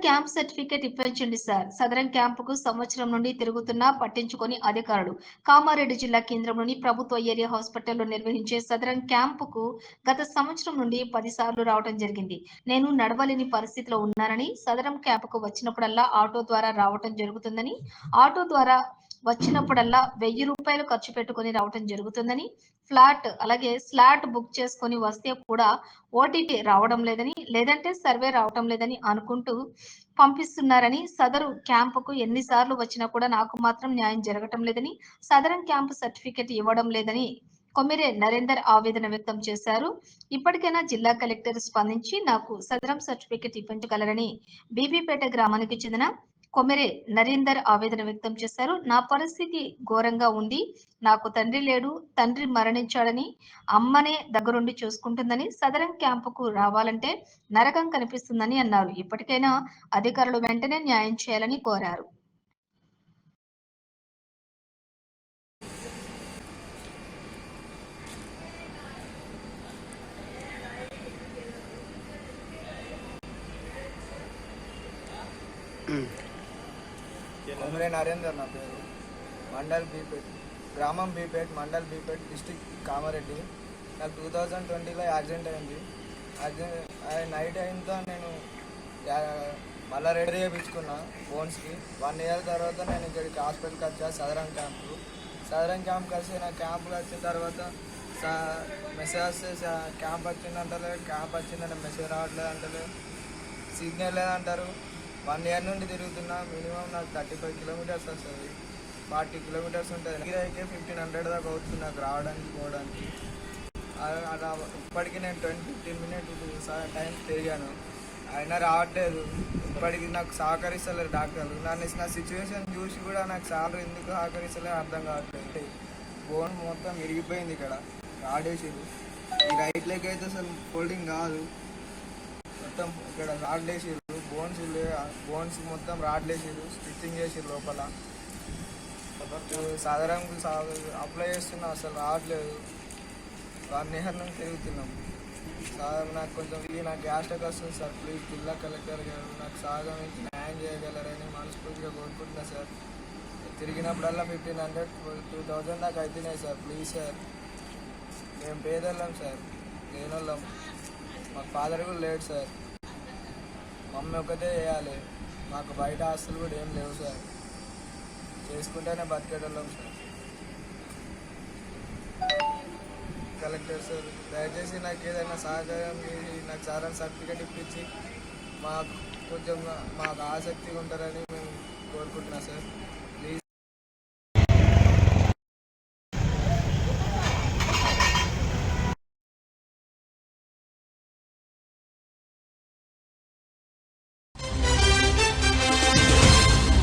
Camp certificate ఇప్పించండి sir. సదరం క్యాంపుకు సంవత్సరం నుండి తిరుగుతున్నా పట్టించుకొని అధికారులు. కామారెడ్డి జిల్లా కేంద్రంలోని ప్రభుత్వ ఏరియా హాస్పిటల్లో నిర్వహించే సదరం క్యాంపుకు గత సంవత్సరం నుండి 10 సార్లు రావడం జరిగింది. నేను నడవలేని పరిస్థితిలో ఉన్నానని, సదరం క్యాంపుకు వచ్చినప్పుడల్లా ఆటో ద్వారా రావటం జరుగుతుందని, ఆటో ద్వారా వచ్చినప్పుడల్లా 1000 రూపాయలు ఖర్చు పెట్టుకొని రావటం జరుగుతుందని, అలాగే స్లాట్ బుక్ చేసుకొని వస్తే కూడా ఓటీపీ రావడం లేదని, లేదంటే సర్వే రావటం లేదని అనుకుంటూ పంపిస్తున్నారని, సదరు క్యాంపుకు ఎన్నిసార్లు వచ్చినా కూడా నాకు మాత్రం న్యాయం జరగటం లేదని, సదరం క్యాంపు సర్టిఫికెట్ ఇవ్వడం లేదని కొమ్మిరే నరేందర్ ఆవేదన వ్యక్తం చేశారు. ఇప్పటికైనా జిల్లా కలెక్టర్ స్పందించి నాకు సదరం సర్టిఫికెట్ ఇప్పించగలరని బీబీపేట గ్రామానికి చెందిన కొమ్మిరే నరేందర్ ఆవేదన వ్యక్తం చేశారు. నా పరిస్థితి ఘోరంగా ఉంది. నాకు తండ్రి లేడు. తండ్రి మరణించాడని, అమ్మనే దగ్గరుండి చూసుకుంటుందని, సదరం క్యాంపుకు రావాలంటే నరకం కనిపిస్తుందని అన్నారు. ఇప్పటికైనా అధికారులు వెంటనే న్యాయం చేయాలని కోరారు. కొమ్మిరే నరేందర్ నా పేరు. మండల్ బీపేట్, గ్రామం బీపేట్, మండల్ బీపేట్, డిస్టిక్ కామారెడ్డి. నాకు 2020లో యాక్సిడెంట్ అయింది. నైట్ అయినతో నేను మళ్ళీ రెడీ చేయించుకున్నా బోన్స్కి. 1 ఇయర్ తర్వాత నేను ఇక్కడికి హాస్పిటల్కి వచ్చా, సదరం క్యాంప్కి వచ్చి నా క్యాంప్కి వచ్చిన తర్వాత మెసేజ్ వస్తే క్యాంప్ వచ్చిందంటలేదు, క్యాంప్ వచ్చిందంటే మెసేజ్ రావట్లేదు అంటలేదు, సిగ్నల్ లేదంటారు. 1 ఇయర్ నుండి తిరుగుతున్నా. మినిమం నాకు 35 కిలోమీటర్స్ వస్తుంది, 40 కిలోమీటర్స్ ఉంటుంది. అయితే 1500 దాకా అవుతుంది నాకు రావడానికి పోవడానికి. అలా ఇప్పటికీ నేను 10-15 మినిట్స్ టైం తిరిగాను, అయినా రావట్లేదు. ఇప్పటికి నాకు సహకరిస్తలేరు డాక్టర్లు. నా సిచ్యువేషన్ చూసి కూడా నాకు సాలరీ ఎందుకు సహకరిస్తలేరు అర్థం కావట్లేదు. బోన్ మొత్తం విరిగిపోయింది, ఇక్కడ రాడేసారు. ఈ రైట్ లెగ్ అయితే అసలు ఫోల్డింగ్ కాదు, మొత్తం ఇక్కడ రాడ్లేసారు. బోన్స్ మొత్తం రాడ్లేసారు, స్టిచ్చింగ్ చేసారు లోపల. సాధారణంగా అప్లై చేస్తున్నా, అసలు రావట్లేదు. 1 ఇయర్ నుంచి తిరుగుతున్నాం. నాకు కొంచెం నాకు గ్యాస్ట్రిక్ వస్తుంది సార్. ప్లీజ్ జిల్లా కలెక్టర్ గారు నాకు సహకరించి న్యాయం చేయగలరని మనస్ఫూర్తిగా కోరుకుంటున్నా సార్. తిరిగినప్పుడల్లా 1500, 2000 దాకా అవుతున్నాయి సార్. ప్లీజ్ సార్, మేము పేదోళ్ళం సార్, లేనోళ్ళం. మాకు ఫాదర్ కూడా లేడు సార్, మమ్మీ ఒకటే చేయాలి. మాకు బయట ఆస్తులు కూడా ఏం లేవు సార్, చేసుకుంటేనే బతికేటోళ్ళం సార్. కలెక్టర్ సార్, దయచేసి నాకు ఏదైనా సహకారం చేసి నాకు సదరం సర్టిఫికేట్ ఇప్పించి మాకు కొంచెం మాకు ఆసక్తిగా ఉంటారని మేము కోరుకుంటున్నాం సార్.